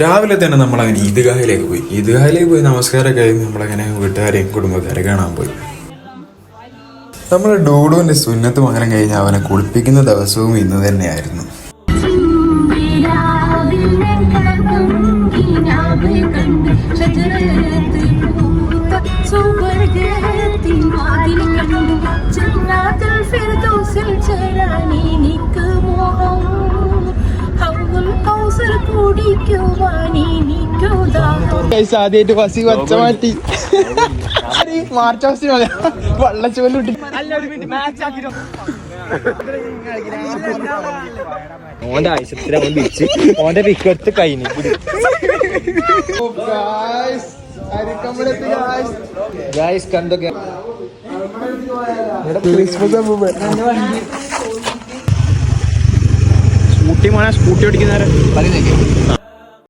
രാവിലെ തന്നെ നമ്മളങ്ങനെ ഈദ്ഗാഹിലേക്ക് പോയി നമസ്കാരമൊക്കെ കഴിഞ്ഞ് നമ്മളങ്ങനെ വീട്ടുകാരെയും കുടുംബക്കാരെ കാണാൻ പോയി. നമ്മൾ ഡൂഡുവിൻ്റെ സുന്നത്ത് മകനം കഴിഞ്ഞ് അവനെ കുളിപ്പിക്കുന്ന ദിവസവും ഇന്ന് തന്നെയായിരുന്നു. ആദ്യമായിട്ട് ബസ്സിൽ വച്ച മാറ്റി മാർച്ച് വള്ളച്ചോലും ഓന്റെ ആവശ്യത്തിൽ അവൻ തിരിച്ച് ഓന്റെ പിക്കെടുത്ത് കഴിഞ്ഞു. കണ്ടൊക്കെ സ്കൂട്ടി മോനെ സ്കൂട്ടി ഓടിക്കുന്നവരെ